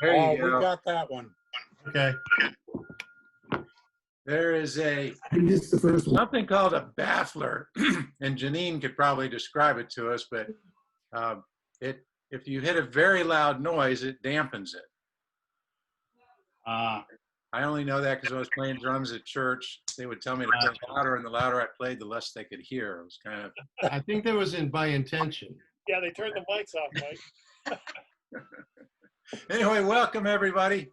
There Oh, you we go. got that one. Okay. There is a I missed the first one. something called a baffler, and Janine could probably describe it to us, but if you hit a very loud noise, it dampens it. I only know that because I was playing drums at church. They would tell me to play louder, and the louder I played, the less they could hear. It was kind of. I think that was by intention. Yeah, they turned the mics off, Mike. Anyway, welcome everybody.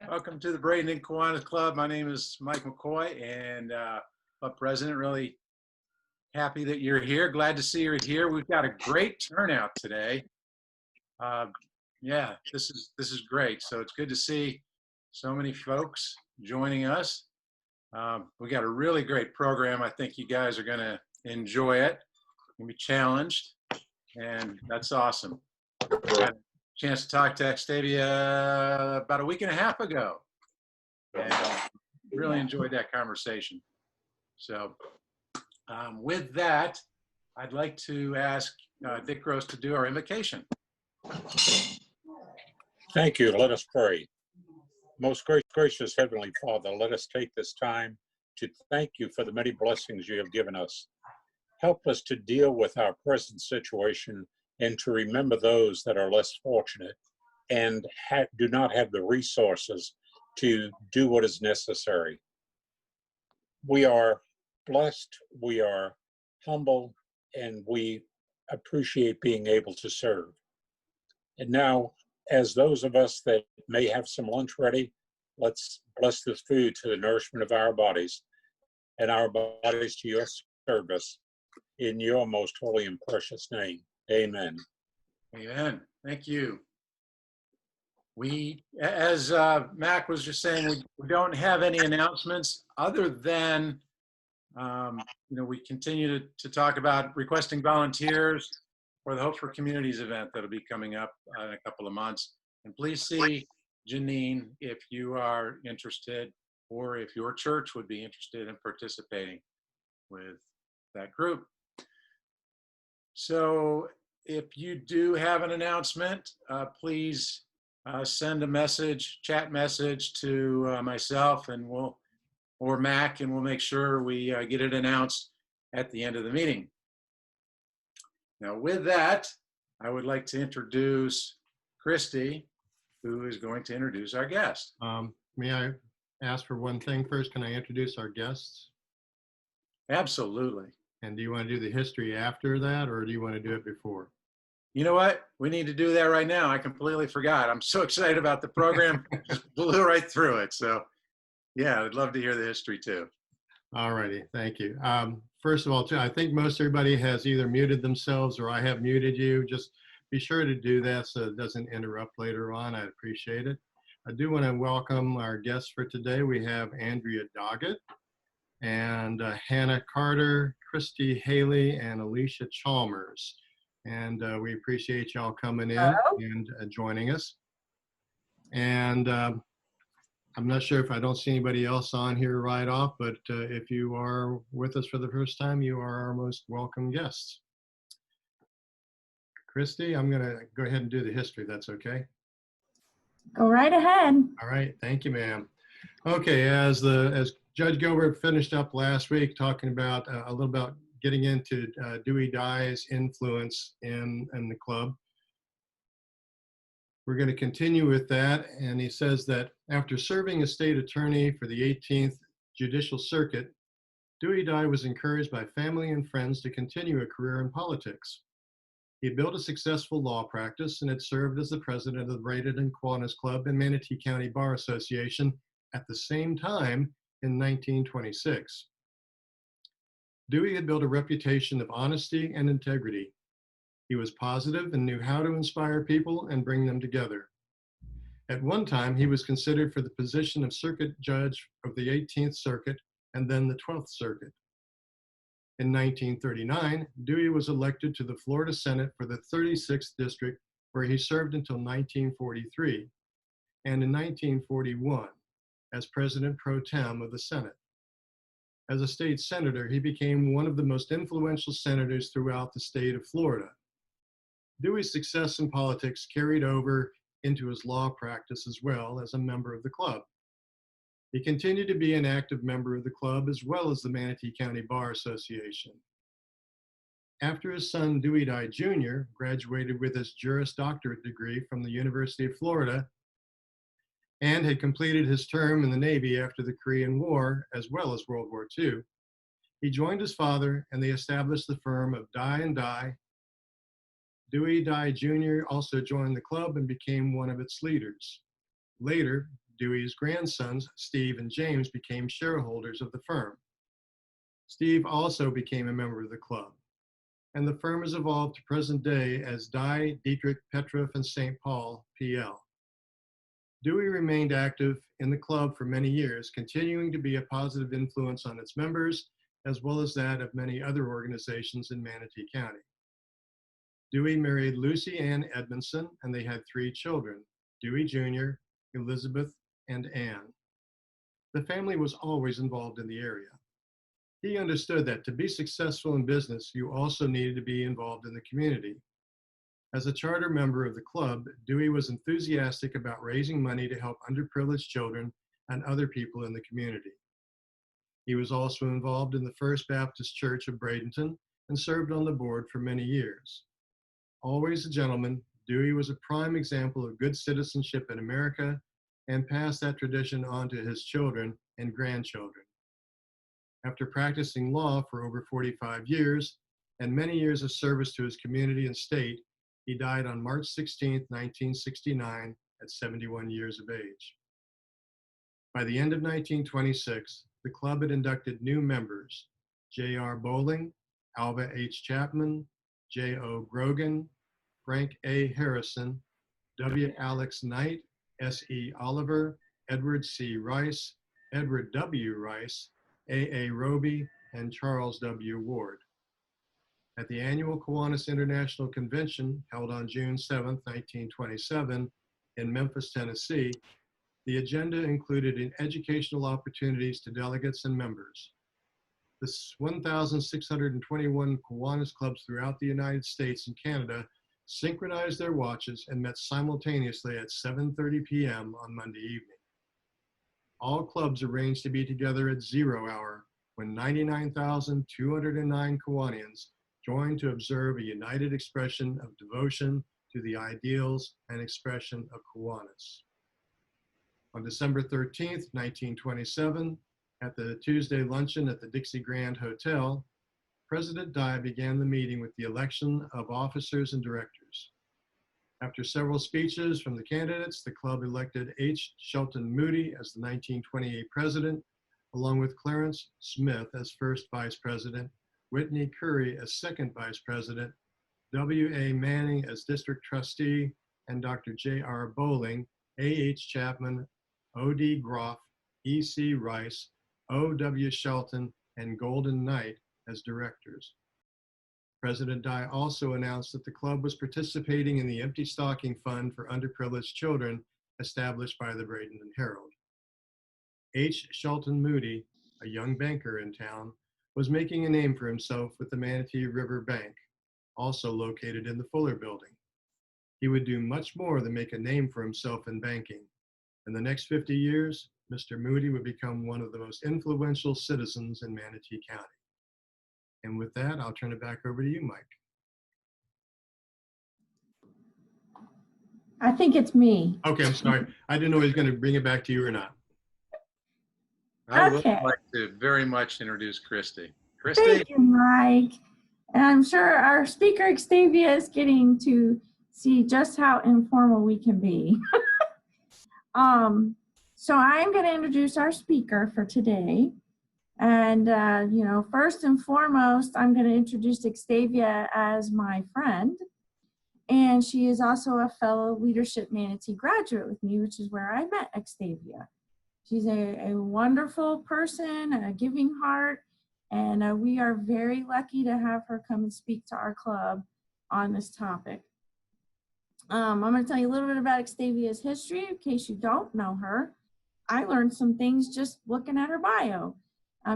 Welcome to the Braden and Kiwanis Club. My name is Mike McCoy, and Club President. Really happy that you're here. Glad to see you're here. We've got a great turnout today. Yeah, this is great. So it's good to see so many folks joining us. We got a really great program. I think you guys are going to enjoy it. You're going to be challenged, and that's awesome. I had a chance to talk to Xtavia about a week and a half ago, and really enjoyed that conversation. So with that, I'd like to ask Dick Gross to do our invocation. Thank you. Let us pray. Most gracious Heavenly Father, let us take this time to thank you for the many blessings you have given us. Help us to deal with our present situation and to remember those that are less fortunate and do not have the resources to do what is necessary. We are blessed, we are humble, and we appreciate being able to serve. And now, as those of us that may have some lunch ready, let's bless this food to the nourishment of our bodies and our bodies to your service. In your most holy and precious name, amen. Amen. Thank you. We, as Mac was just saying, we don't have any announcements other than, we continue to talk about requesting volunteers for the Hopes for Communities event that'll be coming up in a couple of months. And please see Janine if you are interested, or if your church would be interested in participating with that group. So if you do have an announcement, please send a message, chat message to myself or Mac, and we'll make sure we get it announced at the end of the meeting. Now with that, I would like to introduce Christy, who is going to introduce our guest. May I ask for one thing first? Can I introduce our guests? Absolutely. And do you want to do the history after that, or do you want to do it before? You know what? We need to do that right now. I completely forgot. I'm so excited about the program. Just blew right through it. So yeah, I'd love to hear the history too. All righty, thank you. First of all, too, I think most everybody has either muted themselves or I have muted you. Just be sure to do that so it doesn't interrupt later on. I'd appreciate it. I do want to welcome our guests for today. We have Andrea Doggett and Hannah Carter, Christy Haley, and Alicia Chalmers. And we appreciate y'all coming in and joining us. And I'm not sure if I don't see anybody else on here right off, but if you are with us for the first time, you are our most welcome guests. Christy, I'm going to go ahead and do the history. That's okay. Go right ahead. All right. Thank you, ma'am. Okay. As Judge Gilbert finished up last week talking about a little about getting into Dewey Dye's influence in the club, we're going to continue with that. And he says that after serving as state attorney for the 18th Judicial Circuit, Dewey Dye was encouraged by family and friends to continue a career in politics. He built a successful law practice and had served as the president of the Braden and Kiwanis Club and Manatee County Bar Association at the same time in 1926. Dewey had built a reputation of honesty and integrity. He was positive and knew how to inspire people and bring them together. At one time, he was considered for the position of circuit judge of the 18th Circuit and then the 12th Circuit. In 1939, Dewey was elected to the Florida Senate for the 36th District, where he served until 1943, and in 1941 as President Pro Tem of the Senate. As a state senator, he became one of the most influential senators throughout the state of Florida. Dewey's success in politics carried over into his law practice as well as a member of the club. He continued to be an active member of the club as well as the Manatee County Bar Association. After his son Dewey Dye Jr. graduated with his Juris Doctorate degree from the University of Florida and had completed his term in the Navy after the Korean War as well as World War II, he joined his father and they established the firm of Dye and Dye. Dewey Dye Jr. also joined the club and became one of its leaders. Later, Dewey's grandsons, Steve and James, became shareholders of the firm. Steve also became a member of the club, and the firm has evolved to present day as Dye, Dietrich, Petroff, and St. Paul, PL. Dewey remained active in the club for many years, continuing to be a positive influence on its members, as well as that of many other organizations in Manatee County. Dewey married Lucy Ann Edmondson, and they had 3 children, Dewey Jr., Elizabeth, and Anne. The family was always involved in the area. He understood that to be successful in business, you also needed to be involved in the community. As a charter member of the club, Dewey was enthusiastic about raising money to help underprivileged children and other people in the community. He was also involved in the First Baptist Church of Bradenton and served on the board for many years. Always a gentleman, Dewey was a prime example of good citizenship in America and passed that tradition on to his children and grandchildren. After practicing law for over 45 years and many years of service to his community and state, he died on March 16, 1969, at 71 years of age. By the end of 1926, the club had inducted new members, J.R. Bowling, Alva H. Chapman, J.O. Grogan, Frank A. Harrison, W. Alex Knight, S.E. Oliver, Edward C. Rice, Edward W. Rice, A.A. Roby, and Charles W. Ward. At the annual Kiwanis International Convention held on June 7, 1927, in Memphis, Tennessee, the agenda included educational opportunities to delegates and members. The 1,621 Kiwanis clubs throughout the United States and Canada synchronized their watches and met simultaneously at 7:30 p.m. on Monday evening. All clubs arranged to be together at 0 hour when 99,209 Kiwanians joined to observe a united expression of devotion to the ideals and expression of Kiwanis. On December 13th, 1927, at the Tuesday luncheon at the Dixie Grand Hotel, President Dye began the meeting with the election of officers and directors. After several speeches from the candidates, the club elected H. Shelton Moody as the 1928 president, along with Clarence Smith as first vice president, Whitney Curry as second vice president, W.A. Manning as district trustee, and Dr. J.R. Bowling, A.H. Chapman, O.D. Groff, E.C. Rice, O.W. Shelton, and Golden Knight as directors. President Dye also announced that the club was participating in the Empty Stocking Fund for Underprivileged Children established by the Bradenton Herald. H. Shelton Moody, a young banker in town, was making a name for himself with the Manatee River Bank, also located in the Fuller Building. He would do much more than make a name for himself in banking. In the next 50 years, Mr. Moody would become one of the most influential citizens in Manatee County. And with that, I'll turn it back over to you, Mike. I think it's me. Okay, I'm sorry. I didn't know he was going to bring it back to you or not. I would Okay. like to very much introduce Christy. Christy? Thank you, Mike. And I'm sure our speaker, Xtavia, is getting to see just how informal we can be. So I'm going to introduce our speaker for today. And, first and foremost, I'm going to introduce Xtavia as my friend. And she is also a fellow Leadership Manatee graduate with me, which is where I met Xtavia. She's a wonderful person, a giving heart, and we are very lucky to have her come and speak to our club on this topic. I'm going to tell you a little bit about Xtavia's history in case you don't know her. I learned some things just looking at her bio.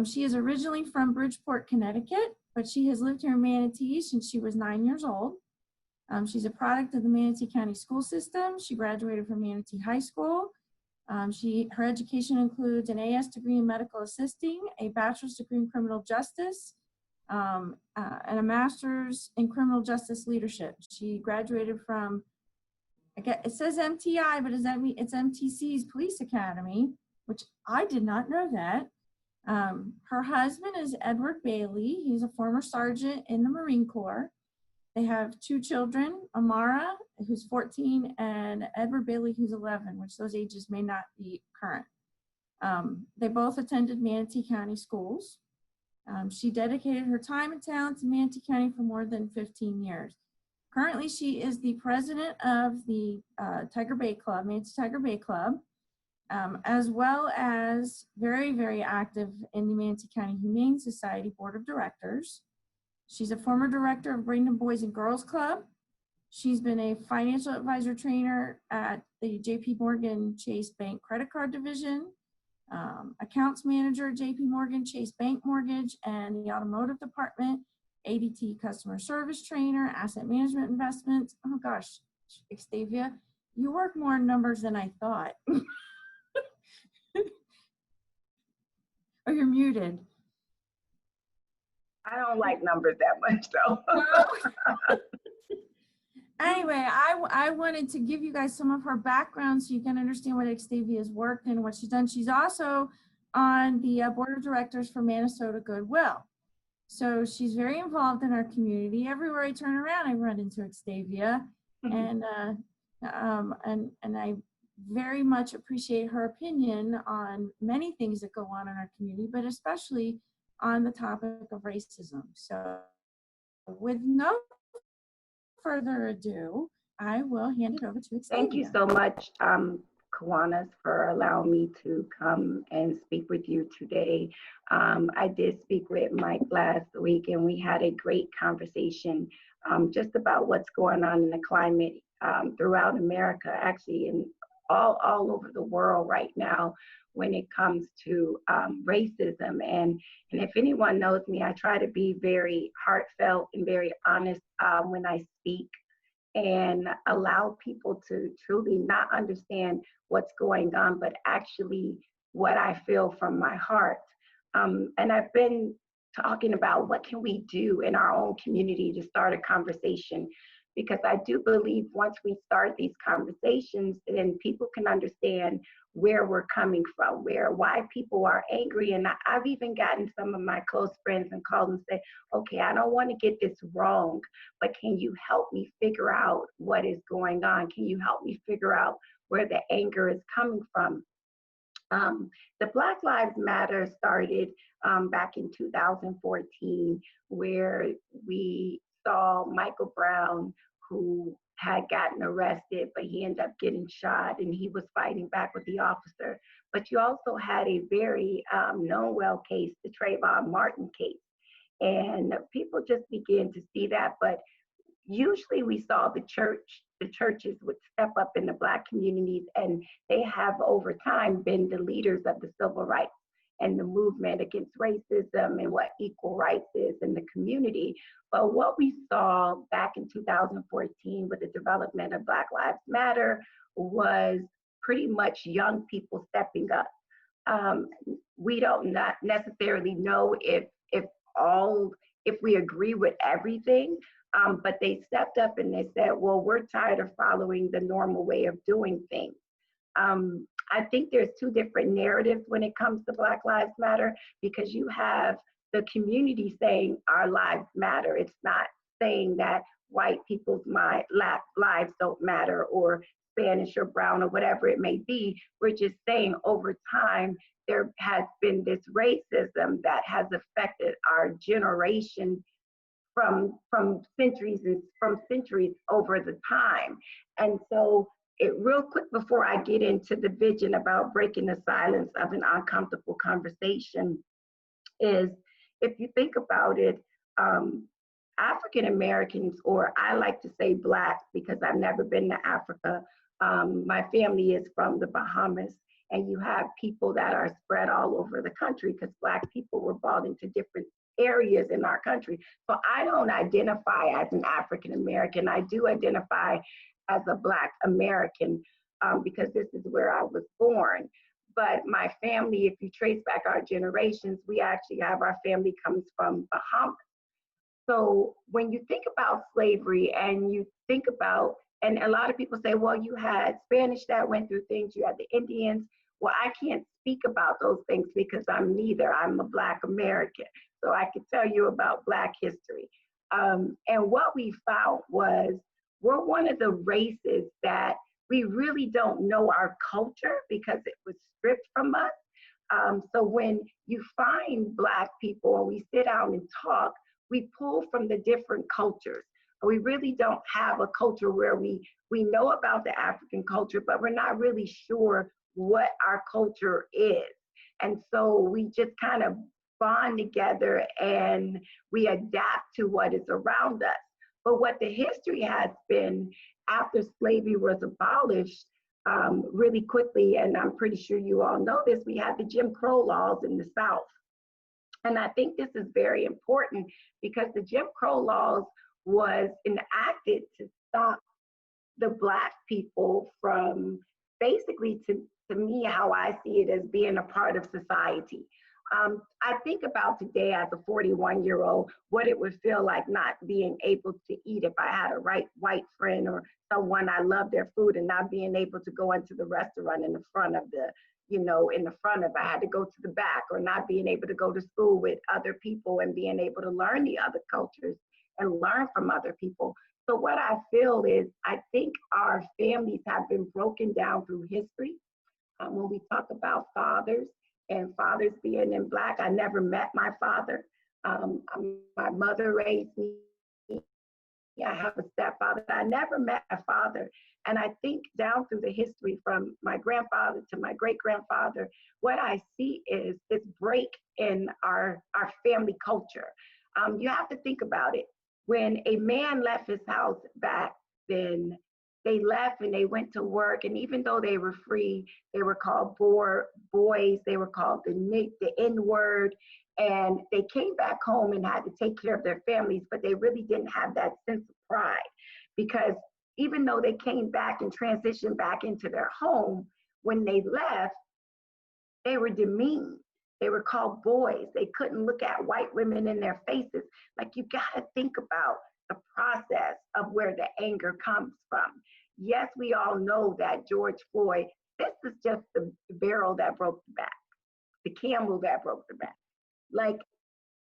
She is originally from Bridgeport, Connecticut, but she has lived here in Manatee since she was 9 years old. She's a product of the Manatee County school system. She graduated from Manatee High School. Her education includes an AS degree in medical assisting, a bachelor's degree in criminal justice, and a master's in criminal justice leadership. She graduated from, it says MTI, but does that mean it's MTC's Police Academy, which I did not know that. Her husband is Edward Bailey. He's a former sergeant in the Marine Corps. They have 2 children, Amara, who's 14, and Edward Bailey, who's 11, which those ages may not be current. They both attended Manatee County schools. She dedicated her time and talent to Manatee County for more than 15 years. Currently, she is the president of the Tiger Bay Club, Manatee Tiger Bay Club, as well as very, very active in the Manatee County Humane Society Board of Directors. She's a former director of Bradenton Boys and Girls Club. She's been a financial advisor trainer at the JP Morgan Chase Bank Credit Card Division, accounts manager at JP Morgan Chase Bank Mortgage and the automotive department, ADT customer service trainer, asset management investments. Oh gosh, Xtavia, you work more in numbers than I thought. Oh, you're muted. I don't like numbers that much, though. Anyway, I wanted to give you guys some of her background so you can understand what Xtavia's worked and what she's done. She's also on the board of directors for Minnesota Goodwill. So she's very involved in our community. Everywhere I turn around, I run into Xtavia, and I very much appreciate her opinion on many things that go on in our community, but especially on the topic of racism. So with no further ado, I will hand it over to Xtavia. Thank you so much, Kiwanis, for allowing me to come and speak with you today. I did speak with Mike last week, and we had a great conversation just about what's going on in the climate throughout America, actually, and all over the world right now when it comes to racism. And if anyone knows me, I try to be very heartfelt and very honest when I speak and allow people to truly not understand what's going on, but actually what I feel from my heart. And I've been talking about what can we do in our own community to start a conversation, because I do believe once we start these conversations, then people can understand where we're coming from, why people are angry. And I've even gotten some of my close friends and called and say, okay, I don't want to get this wrong, but can you help me figure out what is going on? Can you help me figure out where the anger is coming from? The Black Lives Matter started back in 2014, where we saw Michael Brown, who had gotten arrested, but he ended up getting shot, and he was fighting back with the officer. But you also had a very known well case, the Trayvon Martin case. And people just began to see that, but usually we saw the churches would step up in the Black communities, and they have over time been the leaders of the civil rights and the movement against racism and what equal rights is in the community. But what we saw back in 2014 with the development of Black Lives Matter was pretty much young people stepping up. We don't not necessarily know if we agree with everything, but they stepped up and they said, well, we're tired of following the normal way of doing things. I think there's 2 different narratives when it comes to Black Lives Matter, because you have the community saying our lives matter. It's not saying that white people's lives don't matter, or Spanish or brown or whatever it may be. We're just saying over time, there has been this racism that has affected our generation from centuries over the time. And so real quick before I get into the vision about breaking the silence of an uncomfortable conversation is, if you think about it, African Americans, or I like to say Blacks because I've never been to Africa. My family is from the Bahamas, and you have people that are spread all over the country because Black people were brought into different areas in our country. So I don't identify as an African American. I do identify as a Black American because this is where I was born. But my family, if you trace back our generations, we actually have our family comes from Bahamas. So when you think about slavery and you think about, and a lot of people say, well, you had Spanish that went through things, you had the Indians. Well, I can't speak about those things because I'm neither. I'm a Black American. So I could tell you about Black history. And what we found was we're one of the races that we really don't know our culture because it was stripped from us. So when you find Black people and we sit down and talk, we pull from the different cultures. We really don't have a culture where we know about the African culture, but we're not really sure what our culture is. And so we just kind of bond together and we adapt to what is around us. But what the history has been after slavery was abolished really quickly, and I'm pretty sure you all know this, we had the Jim Crow laws in the South. And I think this is very important because the Jim Crow laws was enacted to stop the Black people from basically, to me, how I see it as being a part of society. I think about today as a 41-year-old, what it would feel like not being able to eat if I had a white friend or someone I love their food and not being able to go into the restaurant in the front of the, in the front of, I had to go to the back, or not being able to go to school with other people and being able to learn the other cultures and learn from other people. So what I feel is, I think our families have been broken down through history. When we talk about fathers and fathers being in Black, I never met my father. My mother raised me. I have a stepfather. I never met a father. And I think down through the history from my grandfather to my great-grandfather, what I see is this break in our family culture. You have to think about it. When a man left his house back then, they left and they went to work. And even though they were free, they were called boys. They were called the N-word. And they came back home and had to take care of their families, but they really didn't have that sense of pride, because even though they came back and transitioned back into their home, when they left, they were demeaned. They were called boys. They couldn't look at white women in their faces. Like, you gotta think about the process of where the anger comes from. Yes, we all know that George Floyd, this is just the barrel that broke the back, the camel that broke the back. Like,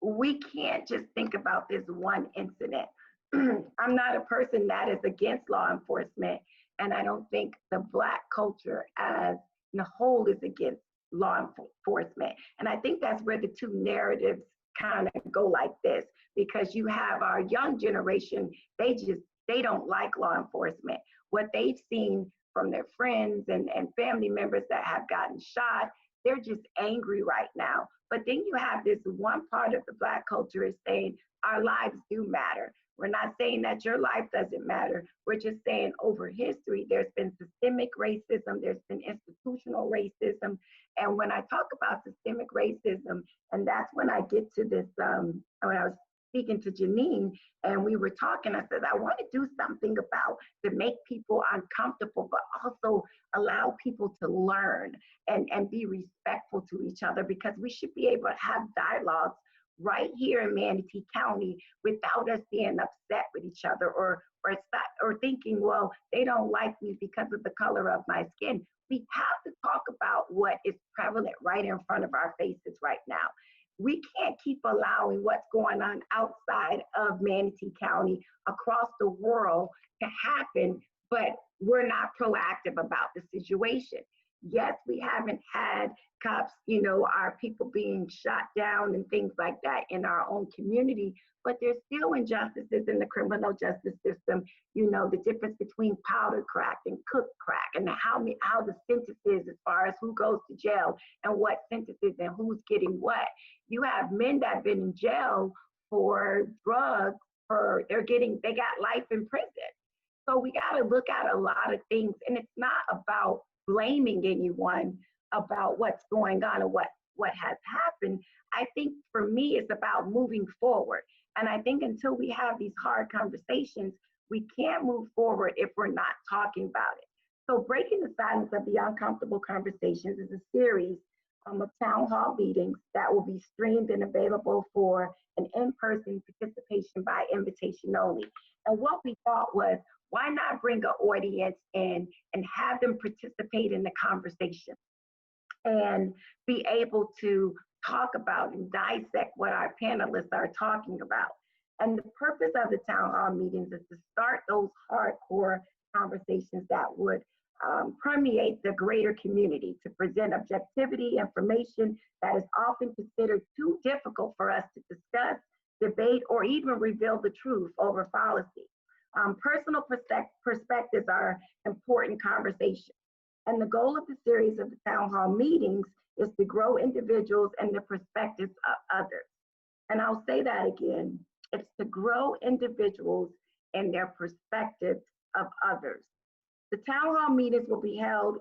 we can't just think about this one incident. I'm not a person that is against law enforcement, and I don't think the Black culture as a whole is against law enforcement. And I think that's where the two narratives kind of go like this, because you have our young generation, they don't like law enforcement. What they've seen from their friends and family members that have gotten shot, they're just angry right now. But then you have this one part of the Black culture is saying our lives do matter. We're not saying that your life doesn't matter. We're just saying over history, there's been systemic racism, there's been institutional racism. And when I talk about systemic racism, and that's when I get to this, when I was speaking to Janine and we were talking, I said, I want to do something about to make people uncomfortable, but also allow people to learn and be respectful to each other, because we should be able to have dialogues right here in Manatee County without us being upset with each other or thinking, well, they don't like me because of the color of my skin. We have to talk about what is prevalent right in front of our faces right now. We can't keep allowing what's going on outside of Manatee County across the world to happen, but we're not proactive about the situation. Yes, we haven't had cops, our people being shot down and things like that in our own community, but there's still injustices in the criminal justice system. The difference between powder crack and cooked crack, and how the sentences as far as who goes to jail and what sentences and who's getting what. You have men that have been in jail for drugs, they got life in prison. So we got to look at a lot of things, and it's not about blaming anyone about what's going on or what what has happened. I think for me, it's about moving forward. And I think until we have these hard conversations, we can't move forward if we're not talking about it. So Breaking the Silence of the Uncomfortable Conversations is a series of town hall meetings that will be streamed and available for an in-person participation by invitation only. And what we thought was, why not bring an audience in and have them participate in the conversation and be able to talk about and dissect what our panelists are talking about. And the purpose of the town hall meetings is to start those hardcore conversations that would permeate the greater community, to present objectivity information that is often considered too difficult for us to discuss, debate, or even reveal the truth over policy. Personal perspectives are important conversations. And the goal of the series of the town hall meetings is to grow individuals and the perspectives of others. And I'll say that again, it's to grow individuals and their perspectives of others. The town hall meetings will be held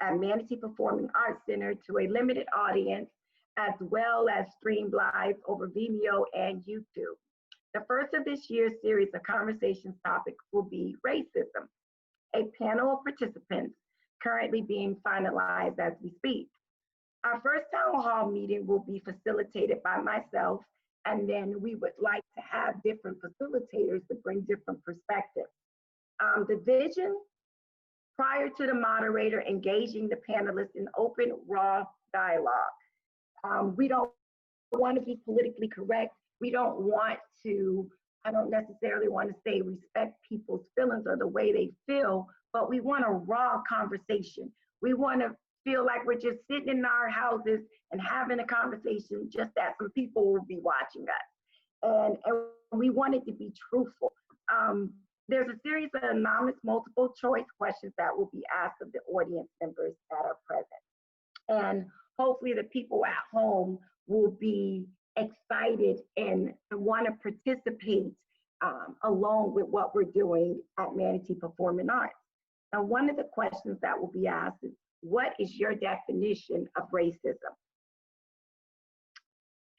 at Manatee Performing Arts Center to a limited audience, as well as streamed live over Vimeo and YouTube. The first of this year's series of conversations topics will be racism. A panel of participants currently being finalized as we speak. Our first town hall meeting will be facilitated by myself, and then we would like to have different facilitators to bring different perspectives. The vision, prior to the moderator engaging the panelists in open, raw dialogue. We don't want to be politically correct. We don't want to, I don't necessarily want to say respect people's feelings or the way they feel, but we want a raw conversation. We want to feel like we're just sitting in our houses and having a conversation, just that some people will be watching us. And we want it to be truthful. There's a series of anonymous multiple choice questions that will be asked of the audience members that are present. And hopefully the people at home will be excited and want to participate along with what we're doing at Manatee Performing Arts. Now, one of the questions that will be asked is, what is your definition of racism?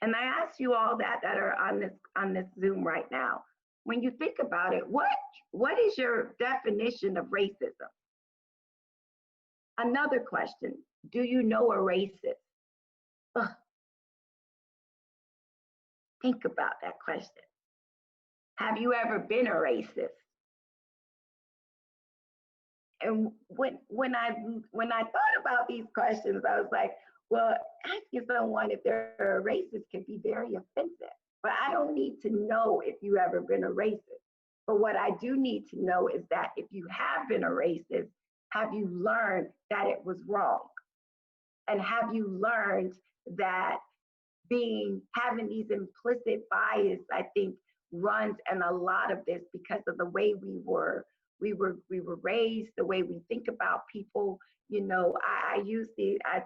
And I ask you all that are on this Zoom right now. When you think about it, what is your definition of racism? Another question, do you know a racist? Ugh. Think about that question. Have you ever been a racist? And when I thought about these questions, I was like, well, asking someone if they're a racist can be very offensive. But I don't need to know if you ever been a racist. But what I do need to know is that if you have been a racist, have you learned that it was wrong? And have you learned that having these implicit bias, I think, runs in a lot of this because of the way we were raised, the way we think about people. You know, I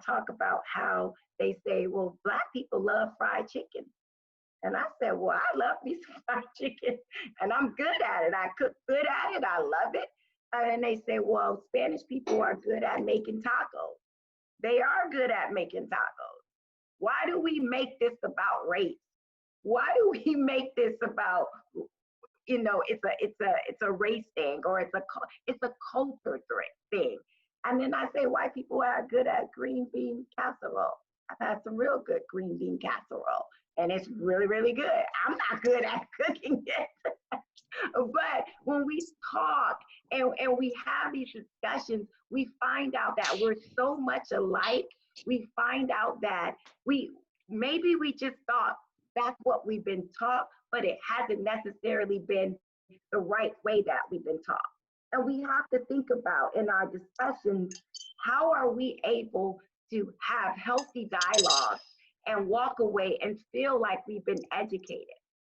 talk about how they say, well, Black people love fried chicken. And I said, well, I love me some fried chicken and I'm good at it. I cook good at it. I love it. And they say, well, Spanish people are good at making tacos. They are good at making tacos. Why do we make this about race? Why do we make this about, you know, it's a race thing, or it's a culture thing? And then I say, white people are good at green bean casserole. I've had some real good green bean casserole, and it's really, really good. I'm not good at cooking it. But when we talk and we have these discussions, we find out that we're so much alike. We find out that maybe we just thought that's what we've been taught, but it hasn't necessarily been the right way that we've been taught. And we have to think about in our discussions, how are we able to have healthy dialogue and walk away and feel like we've been educated?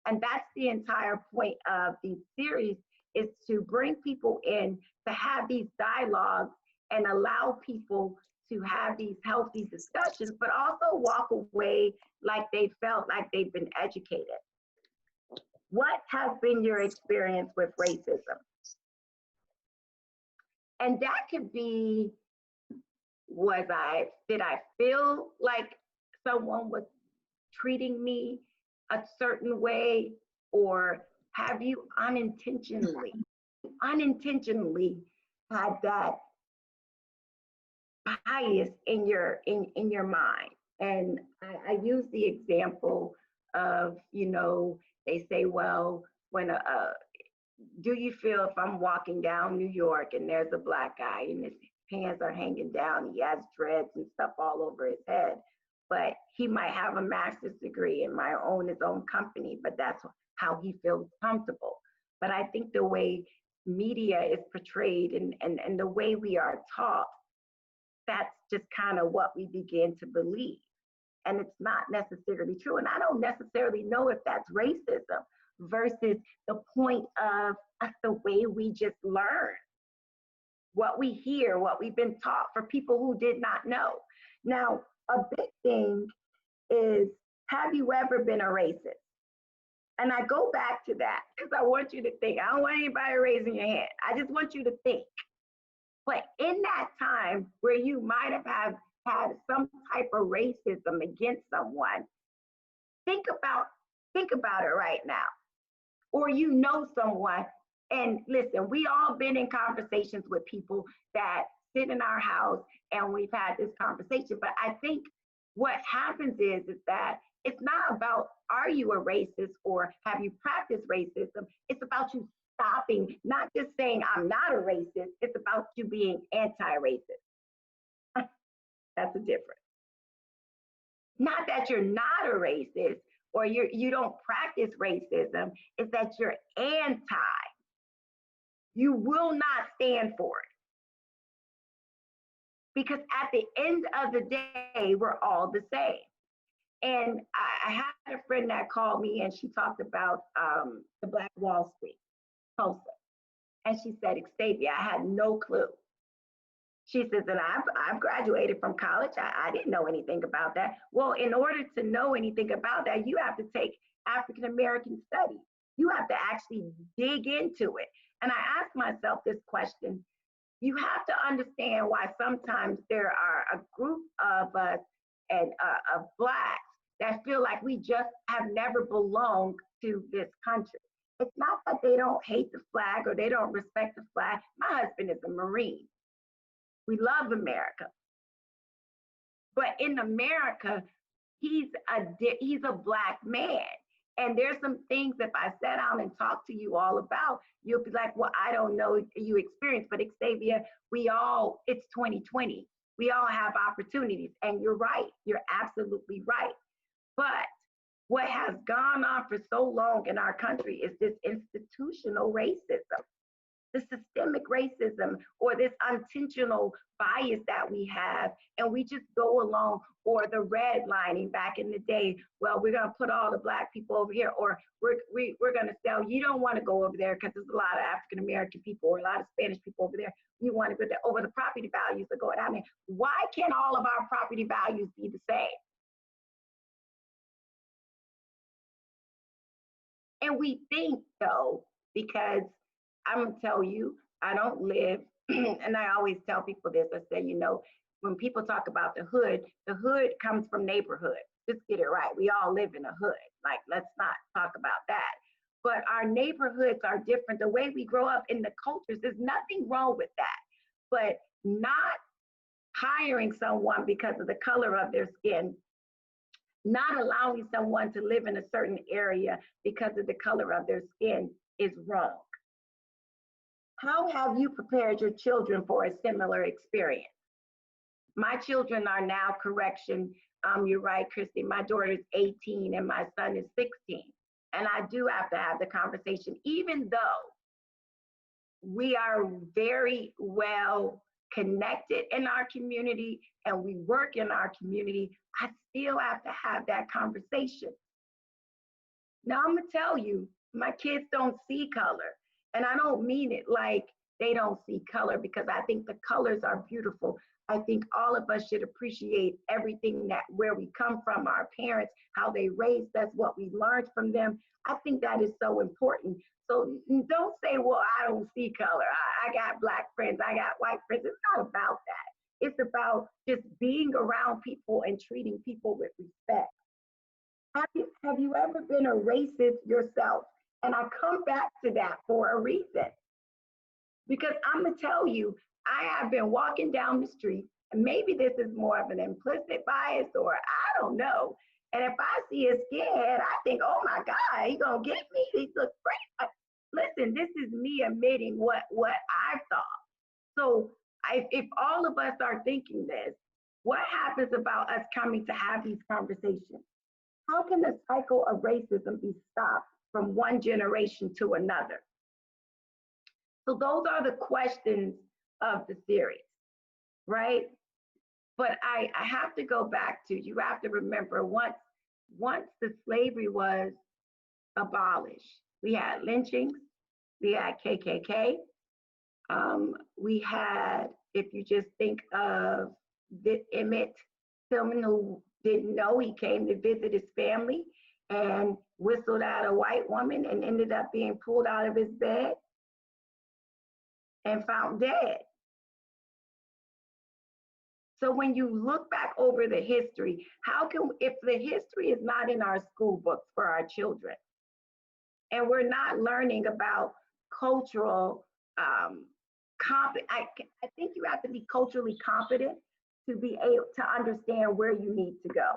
And that's the entire point of the series, is to bring people in to have these dialogues and allow people to have these healthy discussions, but also walk away like they felt like they've been educated. What has been your experience with racism? And that could be, did I feel like someone was treating me a certain way, or have you unintentionally had that bias in your mind? And I use the example of, they say, well, when do you feel if I'm walking down New York and there's a black guy and his pants are hanging down, he has dreads and stuff all over his head, but he might have a master's degree and might own his own company, but that's how he feels comfortable. But I think the way media is portrayed and the way we are taught, that's just kind of what we begin to believe. And it's not necessarily true. And I don't necessarily know if that's racism versus the point of the way we just learn, what we hear, what we've been taught for people who did not know. Now, a big thing is, have you ever been a racist? And I go back to that because I want you to think. I don't want anybody raising your hand. I just want you to think. But in that time where you might have had some type of racism against someone, think about it right now. Or someone, and listen, we all been in conversations with people that sit in our house and we've had this conversation. But I think what happens is that it's not about, are you a racist or have you practiced racism? It's about you stopping, not just saying I'm not a racist, it's about you being anti-racist. That's a difference. Not that you're not a racist or you don't practice racism, it's that you're anti. You will not stand for it. Because at the end of the day, we're all the same. And I had a friend that called me and she talked about the Black Wall Street, Tulsa. And she said, Xtavia, I had no clue. She says, and I've graduated from college. I didn't know anything about that. Well, in order to know anything about that, you have to take African American studies. You have to actually dig into it. And I asked myself this question. You have to understand why sometimes there are a group of us and of Blacks that feel like we just have never belonged to this country. It's not that they don't hate the flag or they don't respect the flag. My husband is a Marine. We love America. But in America, he's a Black man. And there's some things, if I sat down and talked to you all about, you'll be like, well, I don't know you experience, but Xtavia, it's 2020. We all have opportunities. And you're right. You're absolutely right. But what has gone on for so long in our country is this institutional racism, the systemic racism, or this intentional bias that we have, and we just go along, or the redlining back in the day. Well, we're gonna put all the Black people over here, or we're gonna sell. You don't want to go over there because there's a lot of African American people or a lot of Spanish people over there. You want to go there, over the property values that go down there. Why can't all of our property values be the same? And we think though, because I'm gonna tell you, I don't live, and I always tell people this, I say, when people talk about the hood comes from neighborhood. Just get it right. We all live in a hood. Like, let's not talk about that. But our neighborhoods are different. The way we grow up in the cultures, there's nothing wrong with that. But not hiring someone because of the color of their skin, not allowing someone to live in a certain area because of the color of their skin is wrong. How have you prepared your children for a similar experience? My children are now, correction, you're right, Christy, my daughter's 18 and my son is 16. And I do have to have the conversation, even though we are very well connected in our community and we work in our community, I still have to have that conversation. Now I'm gonna tell you, my kids don't see color. And I don't mean it like they don't see color, because I think the colors are beautiful. I think all of us should appreciate everything where we come from, our parents, how they raised us, what we learned from them. I think that is so important. So don't say, well, I don't see color. I got Black friends, I got white friends. It's not about that. It's about just being around people and treating people with Have you ever been a racist yourself? And I come back to that for a reason. Because I'm going to tell you, I have been walking down the street, and maybe this is more of an implicit bias or I don't know. And if I see a skinhead, I think, oh my God, he going to get me. He looks great. Listen, this is me admitting what I thought. So if all of us are thinking this, what happens about us coming to have these conversations? How can the cycle of racism be stopped from one generation to another? So those are the questions of the series, right? But I have to go back to, you have to remember, once the slavery was abolished, we had lynchings, we had KKK, we had, if you just think of the Emmett Tillman, who didn't know, he came to visit his family and whistled at a white woman and ended up being pulled out of his bed and found dead. So when you look back over the history, how can, if the history is not in our school books for our children, and we're not learning about cultural, I think you have to be culturally competent to be able to understand where you need to go.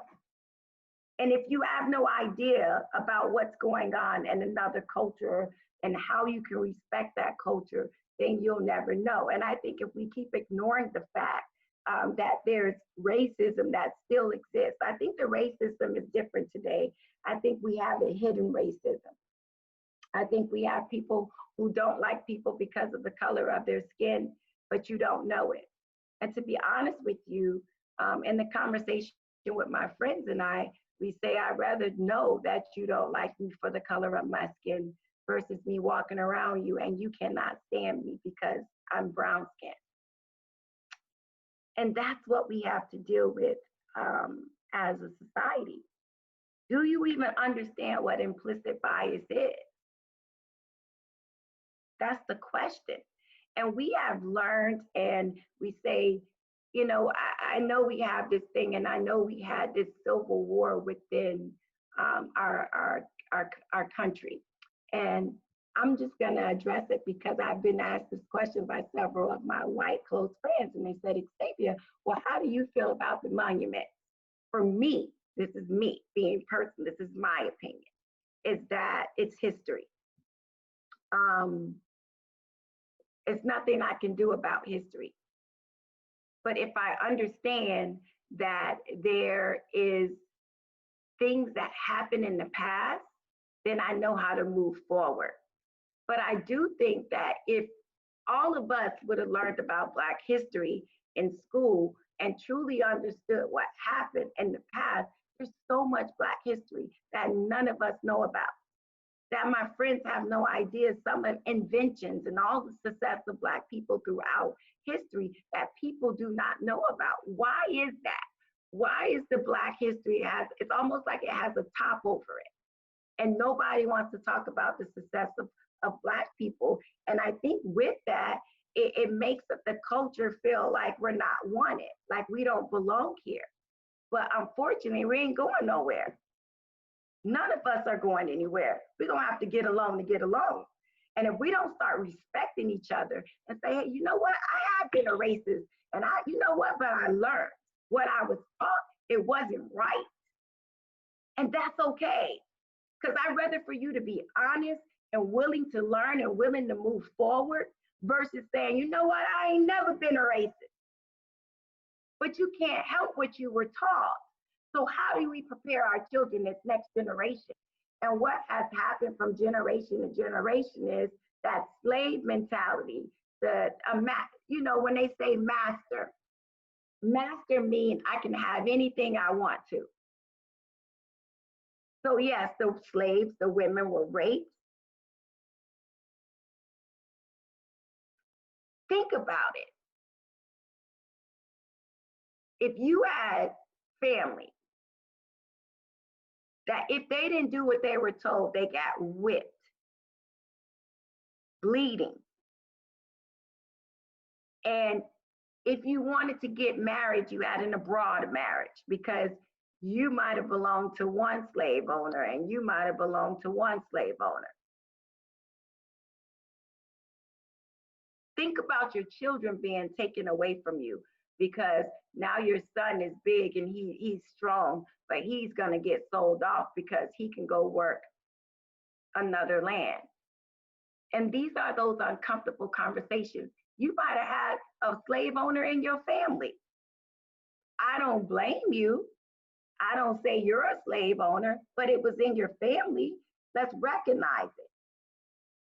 And if you have no idea about what's going on in another culture and how you can respect that culture, then you'll never know. And I think if we keep ignoring the fact that there's racism that still exists, I think the racism is different today. I think we have a hidden racism. I think we have people who don't like people because of the color of their skin, but you don't know it. And to be honest with you, in the conversation with my friends and I, we say, I'd rather know that you don't like me for the color of my skin versus me walking around you and you cannot stand me because I'm brown skinned. And that's what we have to deal with as a society. Do you even understand what implicit bias is? That's the question. And we have learned, and we say, you know, I know we have this thing, and I know we had this civil war within our country. And I'm just going to address it because I've been asked this question by several of my white close friends, and they said, Xtavia, well, how do you feel about the monument? For me, this is me being person, this is my opinion, is that it's history. It's nothing I can do about history. But if I understand that there is things that happen in the past, then I know how to move forward. But I do think that if all of us would have learned about Black history in school and truly understood what happened in the past, there's so much Black history that none of us know about, that my friends have no idea some of inventions and all the success of Black people throughout history that people do not know about. Why is that? Why is the Black history it's almost like it has a top over it. And nobody wants to talk about the success of Black people. And I think with that, it makes the culture feel like we're not wanted, like we don't belong here. But unfortunately, we ain't going nowhere. None of us are going anywhere. We're going to have to get along to get along. And if we don't start respecting each other and say, hey, you know what? I have been a racist. And you know what? But I learned what I was taught. It wasn't right. And that's okay. Because I'd rather for you to be honest and willing to learn and willing to move forward versus saying, you know what? I ain't never been a racist. But you can't help what you were taught. So how do we prepare our children, this next generation? And what has happened from generation to generation is that slave mentality, you know, when they say master means I can have anything I want to. So yes, the slaves, the women were raped. Think about it. If you had family that if they didn't do what they were told, they got whipped, bleeding. And if you wanted to get married, you had an abroad marriage because You might have belonged to one slave owner and you might have belonged to one slave owner. Think about your children being taken away from you because now your son is big and he's strong, but he's going to get sold off because he can go work another land. And these are those uncomfortable conversations. You might have had a slave owner in your family. I don't blame you. I don't say you're a slave owner, but it was in your family. Let's recognize it.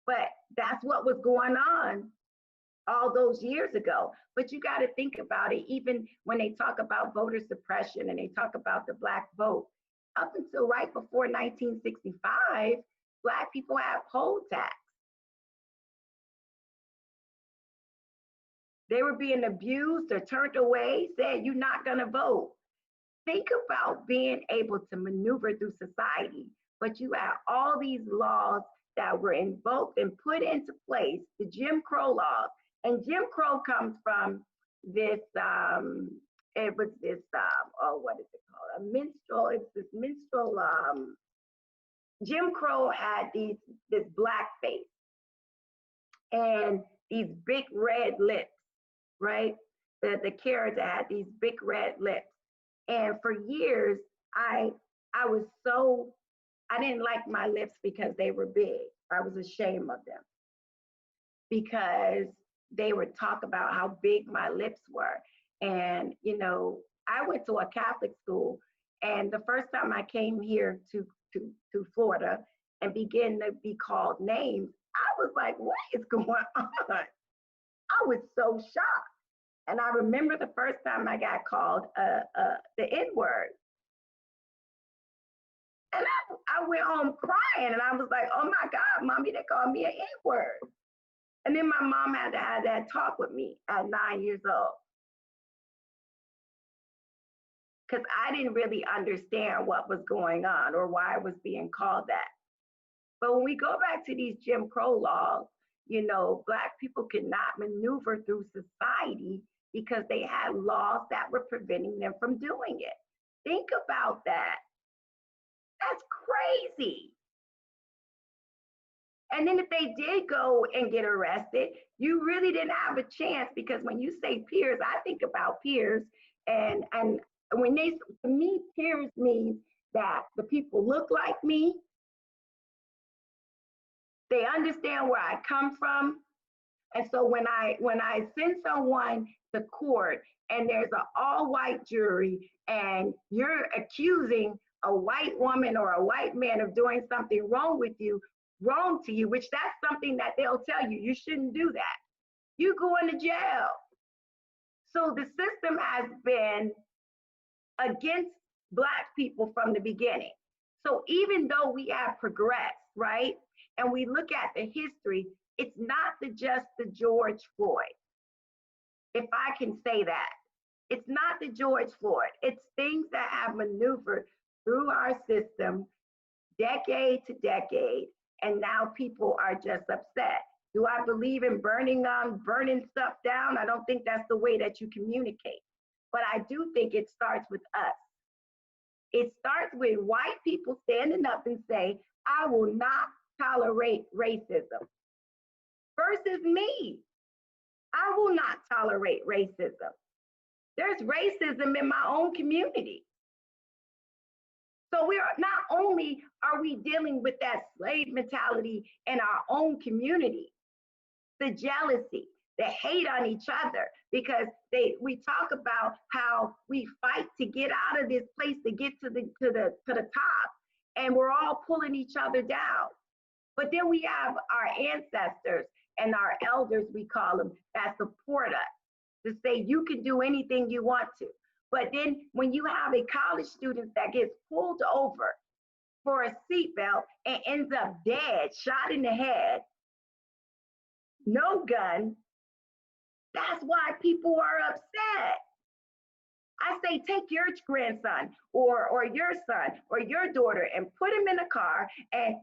But that's what was going on all those years ago. But you got to think about it, even when they talk about voter suppression and they talk about the Black vote, up until right before 1965, Black people had poll tax. They were being abused or turned away, said, you're not going to vote. Think about being able to maneuver through society, but you have all these laws that were invoked and put into place, the Jim Crow laws. And Jim Crow comes from this, it was this, what is it called? A minstrel, it's this minstrel, Jim Crow had this black face and these big red lips, right? The character had these big red lips. And for years, I didn't like my lips because they were big. I was ashamed of them because they would talk about how big my lips were. And, you know, I went to a Catholic school, and the first time I came here to Florida and began to be called names, I was like, what is going on? I was so shocked. And I remember the first time I got called the N-word. And I went home crying, and I was like, oh my God, Mommy, they called me an N-word. And then my mom had to have that talk with me at 9 years old. Because I didn't really understand what was going on or why I was being called that. But when we go back to these Jim Crow laws, you know, Black people could not maneuver through society because they had laws that were preventing them from doing it. Think about that. That's crazy. And then if they did go and get arrested, you really didn't have a chance, because when you say peers, I think about peers, and when they, to me, peers means that the people look like me, they understand where I come from. And so when I send someone to court and there's an all-white jury and you're accusing a white woman or a white man of doing something wrong to you, which that's something that they'll tell you, you shouldn't do that. You go into jail. So the system has been against Black people from the beginning. So even though we have progressed, right, and we look at the history, it's not just the George Floyd, if I can say that. It's not the George Floyd. It's things that have maneuvered through our system decade to decade, and now people are just upset. Do I believe in burning stuff down? I don't think that's the way that you communicate. But I do think it starts with us. It starts with white people standing up and say, I will not tolerate racism. Versus me, I will not tolerate racism. There's racism in my own community. So we are not only are we dealing with that slave mentality in our own community, the jealousy, the hate on each other, because we talk about how we fight to get out of this place to get to the top, and we're all pulling each other down. But then we have our ancestors and our elders, we call them, that support us, to say you can do anything you want to. But then when you have a college student that gets pulled over for a seatbelt and ends up dead, shot in the head, no gun, that's why people are upset. I say, take your grandson or your son or your daughter and put him in a car, and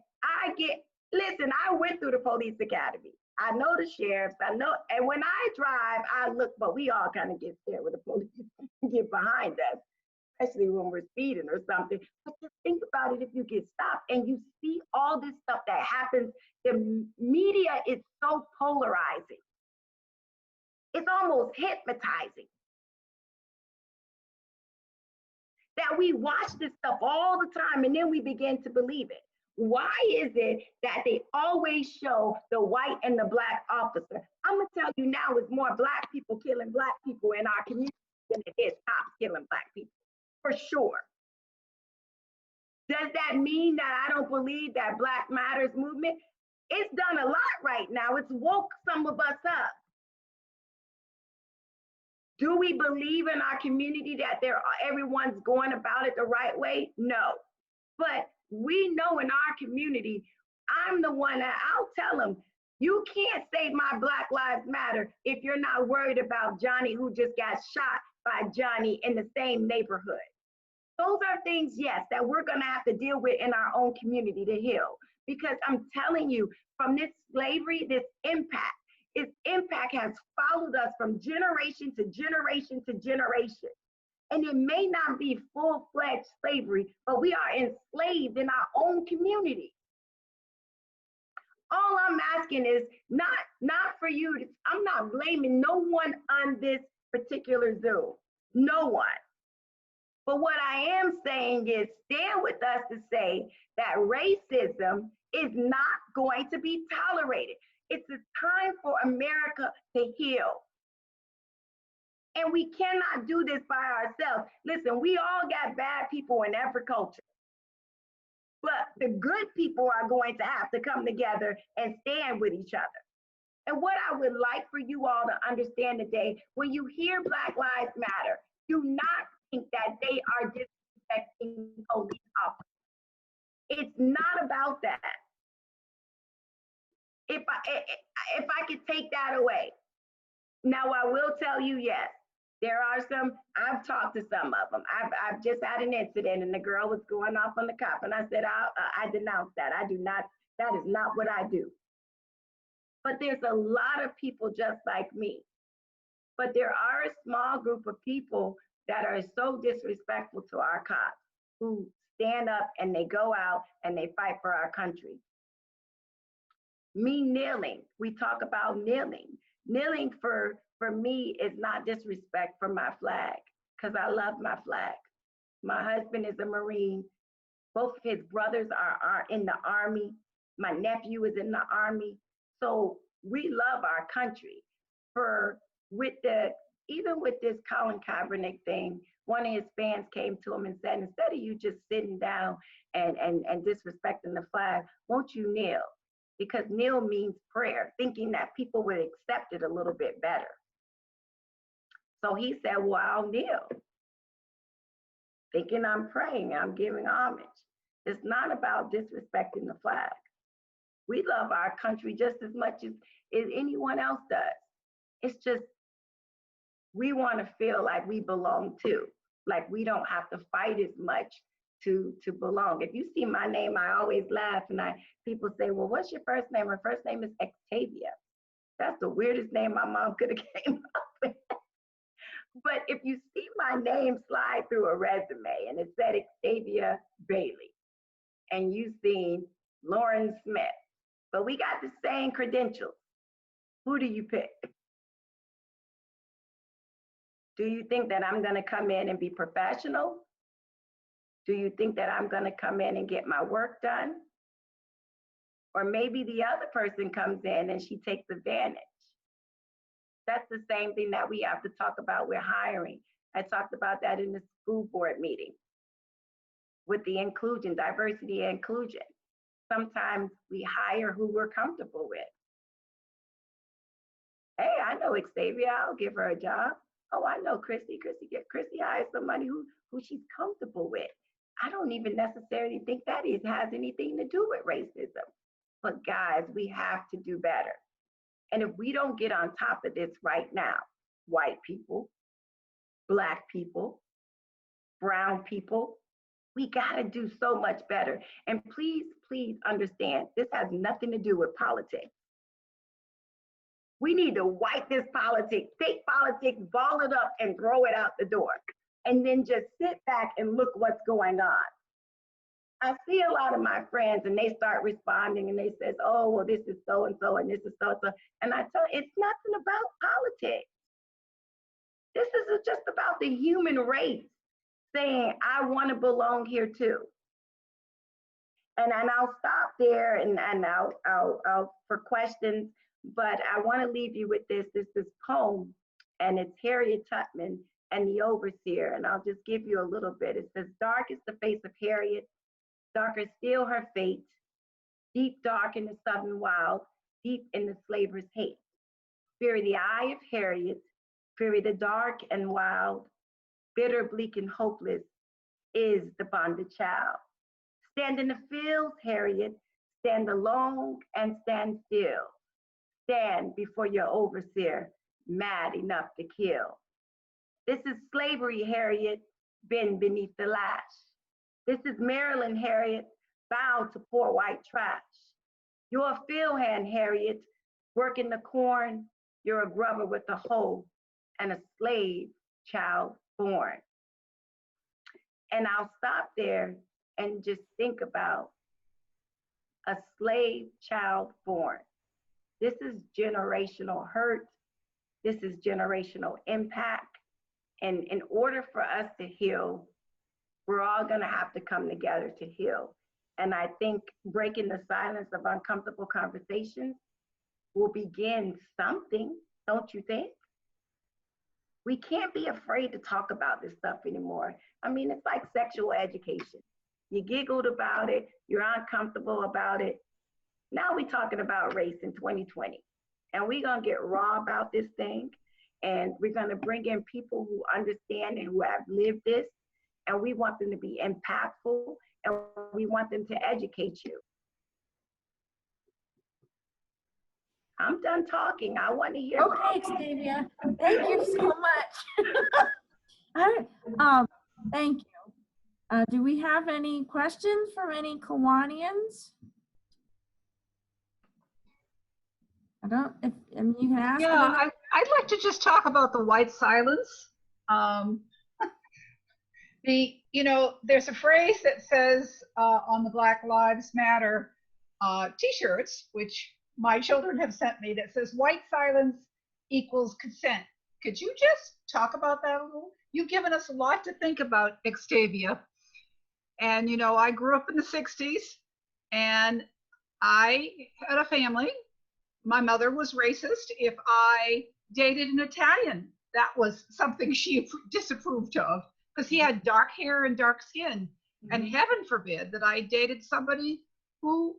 listen, I went through the police academy. I know the sheriffs, I know, and when I drive, I look, but we all kind of get scared with the police get behind us. especially when we're speeding or something. But just think about it if you get stopped and you see all this stuff that happens. The media is so polarizing. It's almost hypnotizing. That we watch this stuff all the time and then we begin to believe it. Why is it that they always show the white and the black officer? I'm gonna tell you now, it's more black people killing black people in our community than it is cops killing black people, for sure. Does that mean that I don't believe that Black Matters movement? It's done a lot right now. It's woke some of us up. Do we believe in our community that everyone's going about it the right way? No. But we know in our community, I'm the one that I'll tell them, you can't say my Black Lives Matter if you're not worried about Johnny who just got shot by Johnny in the same neighborhood. Those are things, yes, that we're gonna have to deal with in our own community to heal. Because I'm telling you, from this slavery, this impact, its impact has followed us from generation to generation to generation. And it may not be full-fledged slavery, but we are enslaved in our own community. All I'm asking is not for you, I'm not blaming no one on this particular Zoom, no one. But what I am saying is stand with us to say that racism is not going to be tolerated. It's a time for America to heal. And we cannot do this by ourselves. Listen, we all got bad people in every culture. But the good people are going to have to come together and stand with each other. And what I would like for you all to understand today, when you hear Black Lives Matter, do not think that they are disrespecting police officers. It's not about that. If I could take that away. Now I will tell you, yes, there are some, I've talked to some of them. I've just had an incident and the girl was going off on the cop and I said, I denounce that. I do not, that is not what I do. But there's a lot of people just like me. But there are a small group of people that are so disrespectful to our cops who stand up and they go out and they fight for our country. Me kneeling, we talk about kneeling. Kneeling for me is not disrespect for my flag, because I love my flag. My husband is a Marine. Both of his brothers are in the Army. My nephew is in the Army. So we love our country. Even with this Colin Kaepernick thing, one of his fans came to him and said, instead of you just sitting down and disrespecting the flag, won't you kneel? Because kneel means prayer, thinking that people would accept it a little bit better. So he said, well, I'll kneel. Thinking I'm praying, I'm giving homage. It's not about disrespecting the flag. We love our country just as much as anyone else does. It's just, we want to feel like we belong too, like we don't have to fight as much to belong. If you see my name, I always laugh and people say, well, what's your first name? My first name is Xtavia. That's the weirdest name my mom could have came up with. But if you see my name slide through a resume and it said Xtavia Bailey, and you seen Lauren Smith, but we got the same credentials, who do you pick? Do you think that I'm gonna come in and be professional? Do you think that I'm gonna come in and get my work done? Or maybe the other person comes in and she takes advantage. That's the same thing that we have to talk about with hiring. I talked about that in the school board meeting with the inclusion, diversity and inclusion. Sometimes we hire who we're comfortable with. Hey, I know Xtavia, I'll give her a job. Oh, I know Chrissy hires somebody who she's comfortable with. I don't even necessarily think that has anything to do with racism. But guys, we have to do better. And if we don't get on top of this right now, white people, Black people, brown people, we gotta do so much better. And please, please understand, this has nothing to do with politics. We need to wipe this politics, take politics, ball it up and throw it out the door. and then just sit back and look what's going on. I see a lot of my friends and they start responding and they says, oh, well, this is so-and-so and this is so-and-so. And I tell you, it's nothing about politics. This is just about the human race saying, I want to belong here too. And I'll stop there and I'll for questions, but I want to leave you with this. This is poem, and it's Harriet Tubman and the Overseer. And I'll just give you a little bit. It says, dark is the face of Harriet, darker still her fate, deep dark in the southern wild, deep in the slaver's hate. Fear the eye of Harriet, fear the dark and wild, bitter, bleak, and hopeless is the bonded child. Stand in the fields, Harriet, stand alone and stand still. Stand before your overseer, mad enough to kill. This is slavery, Harriet, been beneath the lash. This is Maryland, Harriet, bound to poor white trash. You're a field hand, Harriet, working the corn. You're a grubber with a hoe and a slave child born. And I'll stop there and just think about a slave child born. This is generational hurt. This is generational impact. And in order for us to heal, we're all gonna have to come together to heal. And I think breaking the silence of uncomfortable conversations will begin something, don't you think? We can't be afraid to talk about this stuff anymore. I mean, it's like sexual education. You giggled about it, you're uncomfortable about it. Now we're talking about race in 2020. And we're gonna get raw about this thing. And we're gonna bring in people who understand and who have lived this. And we want them to be impactful, and we want them to educate you. I'm done talking. I want to hear. Okay, Xtavia, thank you so much. Thank you. Do we have any questions from any Kiwanians? I mean, you can ask. Yeah, I'd like to just talk about the white silence. There's a phrase that says on the Black Lives Matter t-shirts, which my children have sent me, that says white silence equals consent. Could you just talk about that a little? You've given us a lot to think about, Xtavia. And I grew up in the 60s and I had a family. My mother was racist. If I dated an Italian, that was something she disapproved of, because he had dark hair and dark skin. Mm-hmm. And heaven forbid that I dated somebody who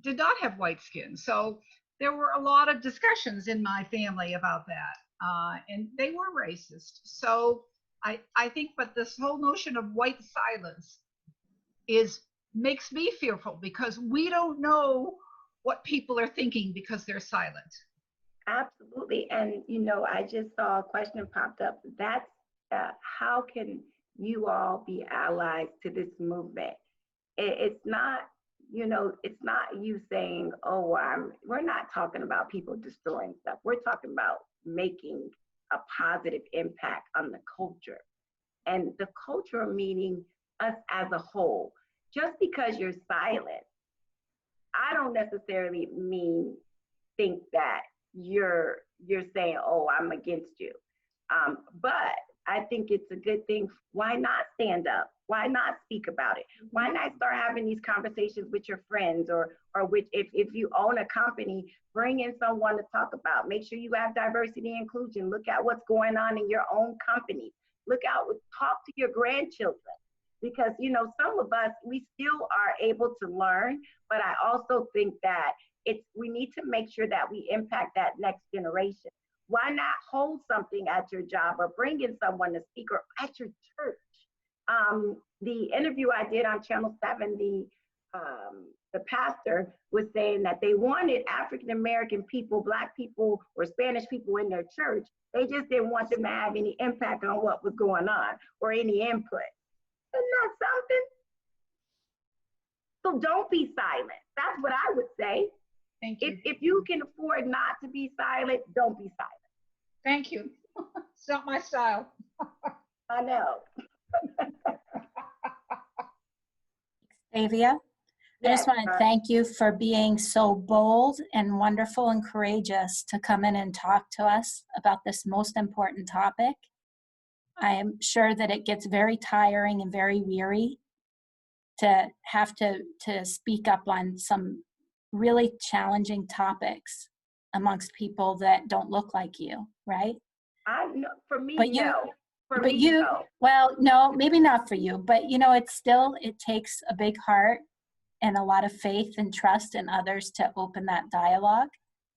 did not have white skin. So there were a lot of discussions in my family about that, and they were racist. So I think, but this whole notion of white silence makes me fearful, because we don't know what people are thinking because they're silent. Absolutely. And I just saw a question popped up. That's how can you all be allies to this movement? It's not, it's not you saying, oh, we're not talking about people destroying stuff. We're talking about making a positive impact on the culture. And the culture meaning us as a whole. Just because you're silent, I don't necessarily think that you're saying, oh, I'm against you. But I think it's a good thing. Why not stand up? Why not speak about it? Why not start having these conversations with your friends, or if you own a company, bring in someone to talk about. Make sure you have diversity and inclusion. Look at what's going on in your own company. Talk to your grandchildren. Because, some of us, we still are able to learn, but I also think that we need to make sure that we impact that next generation. Why not hold something at your job, or bring in someone to speak, or at your church? The interview I did on Channel 7, the pastor was saying that they wanted African-American people, Black people, or Spanish people in their church. They just didn't want them to have any impact on what was going on, or any input. Isn't that something? So don't be silent. That's what I would say. Thank you. If you can afford not to be silent, don't be silent. Thank you. It's not my style. I know. Xtavia, I Yes, just want to thank you for being so bold and wonderful and courageous to come in and talk to us about this most important topic. I am sure that it gets very tiring and very weary to have to speak up on some really challenging topics amongst people that don't look like you, right? I know. For me, But you, no. For but me, you, no. well, no, maybe not for you, but it takes a big heart and a lot of faith and trust in others to open that dialogue.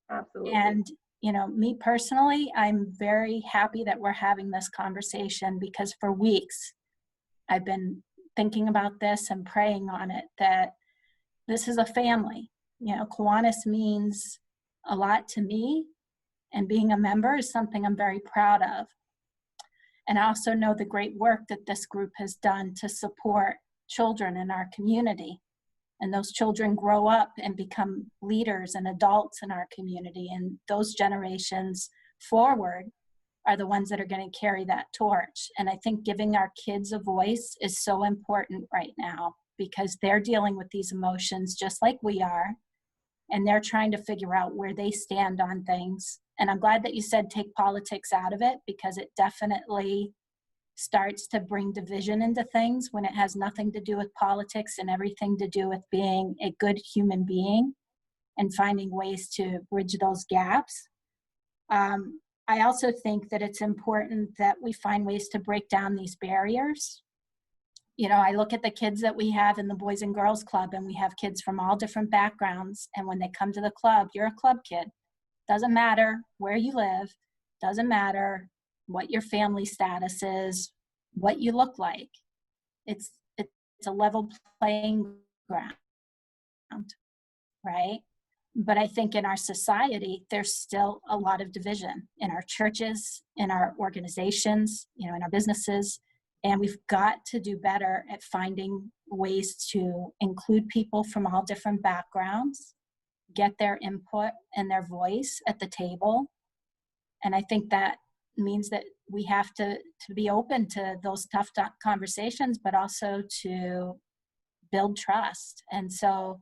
Absolutely. And, me personally, I'm very happy that we're having this conversation because for weeks I've been thinking about this and praying on it, that this is a family. Kiwanis means a lot to me, and being a member is something I'm very proud of. And I also know the great work that this group has done to support children in our community. And those children grow up and become leaders and adults in our community. And those generations forward are the ones that are going to carry that torch. And I think giving our kids a voice is so important right now because they're dealing with these emotions just like we are. And they're trying to figure out where they stand on things. And I'm glad that you said take politics out of it because it definitely starts to bring division into things when it has nothing to do with politics and everything to do with being a good human being and finding ways to bridge those gaps. I also think that it's important that we find ways to break down these barriers. I look at the kids that we have in the Boys and Girls Club, and we have kids from all different backgrounds. And when they come to the club, you're a club kid. Doesn't matter where you live, doesn't matter what your family status is, what you look like. It's a level playing ground, right? But I think in our society, there's still a lot of division in our churches, in our organizations, in our businesses. And we've got to do better at finding ways to include people from all different backgrounds, get their input and their voice at the table. And I think that means that we have to be open to those tough conversations, but also to build trust. And so,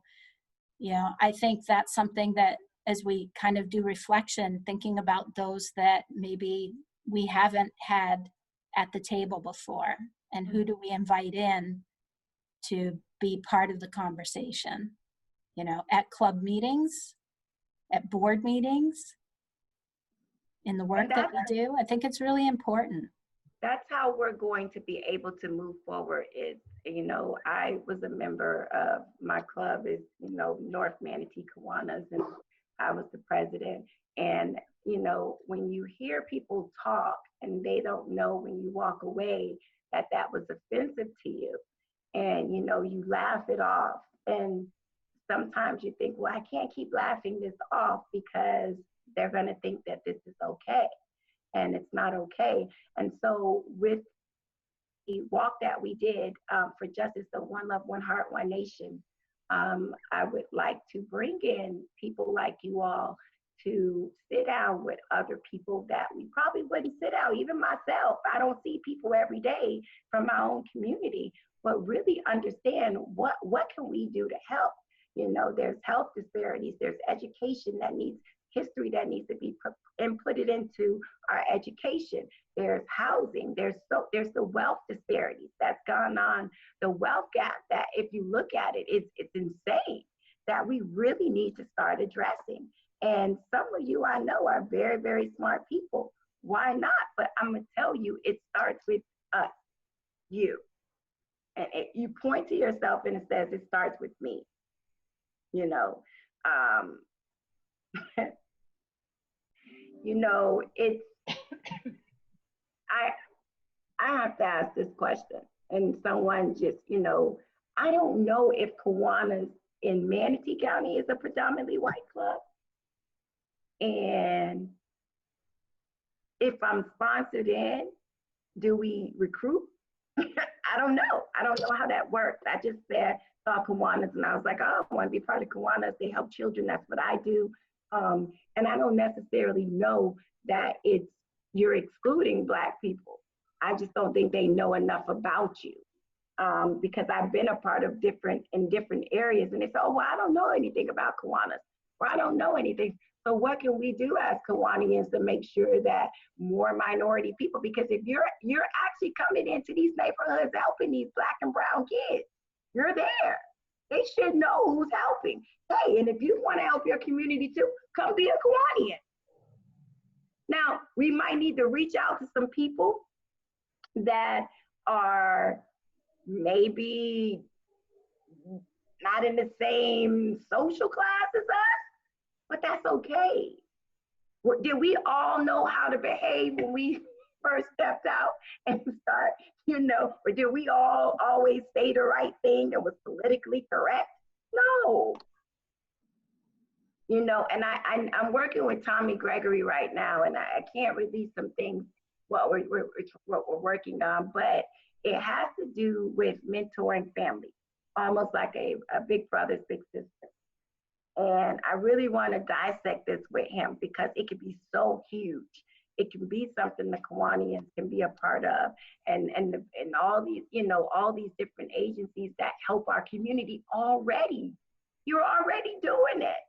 I think that's something that as we kind of do reflection, thinking about those that maybe we haven't had at the table before, and who do we invite in to be part of the conversation, at club meetings, at board meetings, in the work that we do. I think it's really important. That's how we're going to be able to move forward. I was a member of my club is, North Manatee Kiwanis, and I was the president. And, when you hear people talk and they don't know when you walk away that was offensive to you, and, you laugh it off. And sometimes you think, well, I can't keep laughing this off because they're going to think that this is okay. And it's not okay. And so with the walk that we did for justice, so One Love, One Heart, One Nation, I would like to bring in people like you all to sit down with other people that we probably wouldn't sit down, even myself. I don't see people every day from my own community, but really understand what can we do to help. There's health disparities, there's education that needs history that needs to be inputted into our education. There's housing. There's the wealth disparities that's gone on. The wealth gap that, if you look at it, it's insane. That we really need to start addressing. And some of you I know are very, very smart people. Why not? But I'm gonna tell you, it starts with us, you. And you point to yourself and it says it starts with me. It's, I have to ask this question, and someone just, I don't know if Kiwanis in Manatee County is a predominantly white club. And if I'm sponsored in, do we recruit? I don't know. I don't know how that works. I just saw Kiwanis and I was like, oh, I want to be part of Kiwanis. They help children. That's what I do. And I don't necessarily know that it's, you're excluding Black people. I just don't think they know enough about you. Because I've been a part of different areas, and they say, oh, well, I don't know anything about Kiwanis, or I don't know anything. So what can we do as Kiwanians to make sure that more minority people, because if you're actually coming into these neighborhoods helping these Black and brown kids, you're there. They should know who's helping. Hey, and if you want to help your community too, come be a Kiwanian. Now, we might need to reach out to some people that are maybe not in the same social class as us, but that's okay. Did we all know how to behave when we first stepped out and start, or did we all always say the right thing and was politically correct? No. And I'm working with Tommy Gregory right now, and I can't release some things what we're working on, but it has to do with mentoring family, almost like a big brother, big sister. And I really want to dissect this with him because it could be so huge. It can be something the Kiwanians can be a part of, and all these, all these different agencies that help our community already. You're already doing it.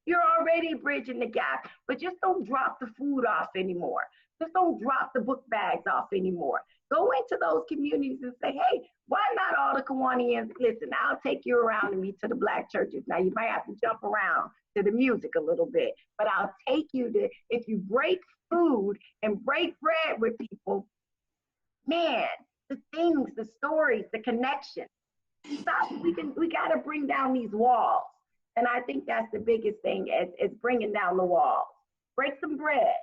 You're already bridging the gap, but just don't drop the food off anymore. Just don't drop the book bags off anymore. Go into those communities and say, hey, why not all the Kiwanians? Listen, I'll take you around to meet to the Black churches. Now, you might have to jump around to the music a little bit, but I'll take you to, if you break food and break bread with people, man, the things, the stories, the connections. Stop, we got to bring down these walls. And I think that's the biggest thing is bringing down the walls. Break some bread.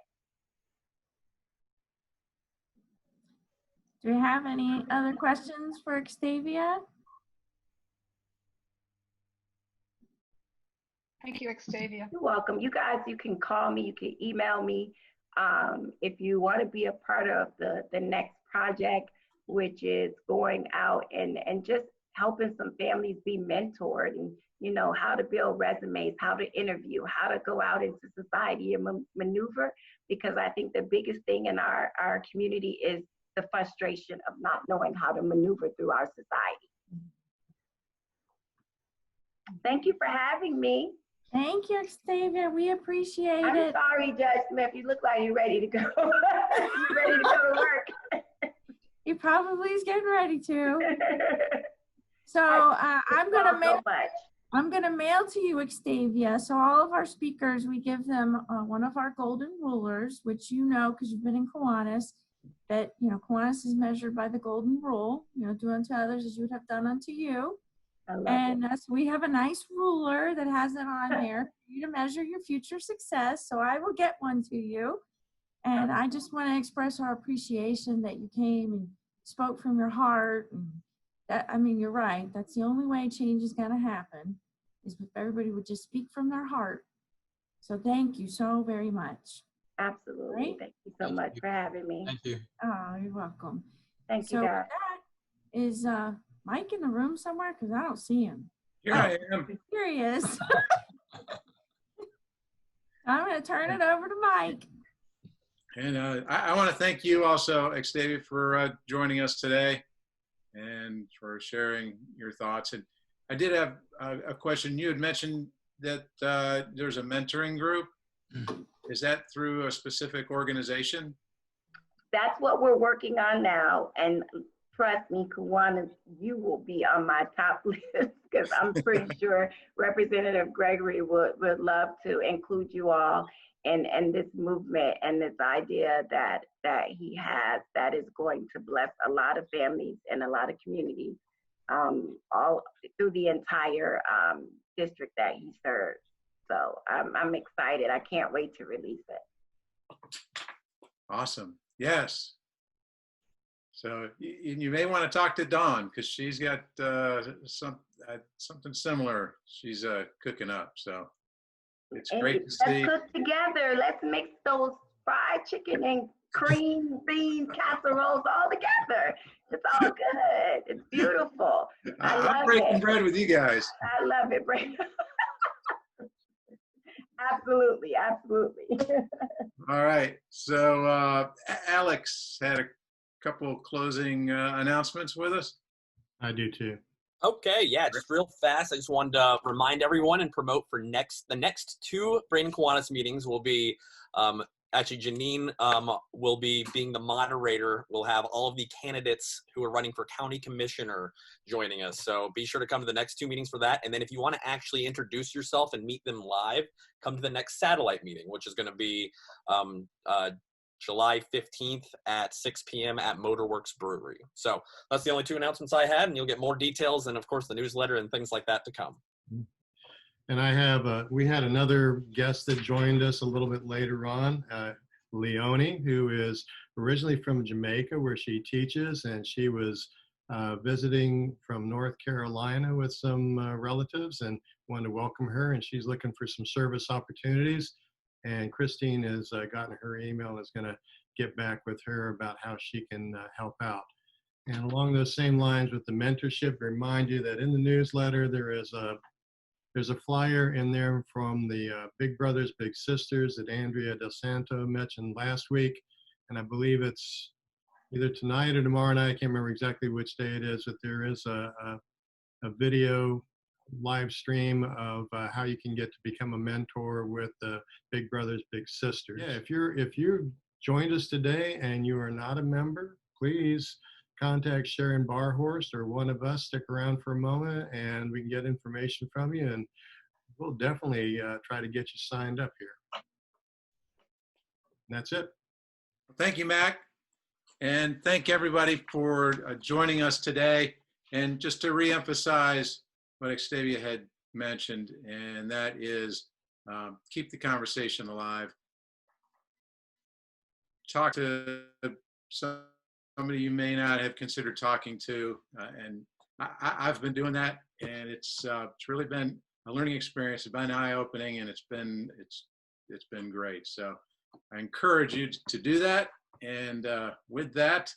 Do we have any other questions for Xtavia? Thank you, Xtavia. You're welcome. You guys, you can call me, you can email me. If you want to be a part of the next project, which is going out and just helping some families be mentored and, how to build resumes, how to interview, how to go out into society and maneuver. Because I think the biggest thing in our community is the frustration of not knowing how to maneuver through our society. Thank you for having me. Thank you, Xtavia. We appreciate I'm it. sorry, Judge Smith. You look like you're ready to go. You're ready to go to work. He probably is getting ready to. So I'm gonna mail to you, Xtavia. So all of our speakers, we give them one of our golden rulers, which because you've been in Kiwanis, that Kiwanis is measured by the golden rule. Do unto others as you would have done unto you. And so we have a nice ruler that has it on there for you to measure your future success. So I will get one to you. And I just want to express our appreciation that you came and spoke from your heart. And you're right. That's the only way change is going to happen, is if everybody would just speak from their heart. So thank you so very much. Absolutely. Right? Thank you so much for having me. Thank you. Oh, you're welcome. Thank so you, guys. That is Mike in the room somewhere? Because I don't see him. Here I am. Here he is. I'm going to turn it over to Mike. And I want to thank you also, Xtavia, for joining us today and for sharing your thoughts. And I did have a question. You had mentioned that there's a mentoring group. Is that through a specific organization? That's what we're working on now. And trust me, Kiwanis, you will be on my top list because I'm pretty sure Representative Gregory would love to include you all in this movement and this idea that he has that is going to bless a lot of families and a lot of communities all through the entire district that he serves. So I'm excited. I can't wait to release it. Awesome. Yes. So you may want to talk to Dawn because she's got something similar she's cooking up. So it's great to see. Let's cook together. Let's mix those fried chicken and cream bean casseroles all together. It's all good. It's beautiful. I'm breaking bread with you guys. I love it, Brandon. Absolutely, absolutely. All right. So Alex had a couple closing announcements with us. I do too. Okay, yeah, just real fast. I just wanted to remind everyone and promote for the next two Brandon Kiwanis meetings will be actually Janine will be being the moderator. We'll have all of the candidates who are running for county commissioner joining us. So be sure to come to the next two meetings for that. And then if you want to actually introduce yourself and meet them live, come to the next satellite meeting, which is going to be July 15th at 6 p.m. at Motorworks Brewery. So that's the only two announcements I had, and you'll get more details and, of course, the newsletter and things like that to come. And we had another guest that joined us a little bit later on, Leonie, who is originally from Jamaica, where she teaches, and she was visiting from North Carolina with some relatives, and wanted to welcome her, and she's looking for some service opportunities. And Christine has gotten her email and is going to get back with her about how she can help out. And along those same lines with the mentorship, remind you that in the newsletter there's a flyer in there from the Big Brothers Big Sisters that Andrea Del Santo mentioned last week, and I believe it's either tonight or tomorrow night. I can't remember exactly which day it is, but there is a video live stream of how you can get to become a mentor with the Big Brothers Big Sisters. Yeah, if you joined us today and you are not a member, please contact Sharon Barhorst or one of us. Stick around for a moment and we can get information from you, and we'll definitely try to get you signed up here. And that's it. Thank you, Mac. And thank everybody for joining us today. And just to reemphasize what Xtavia had mentioned, and that is keep the conversation alive. Talk to somebody you may not have considered talking to, and I've been doing that, and it's really been a learning experience. It's been eye-opening, and it's been great. So I encourage you to do that. And with that,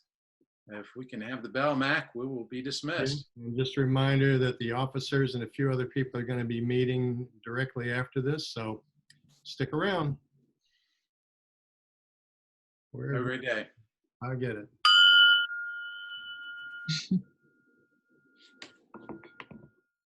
if we can have the bell, Mac, we will be dismissed. And just a reminder that the officers and a few other people are going to be meeting directly after this, so stick around. Have a great day. I get it.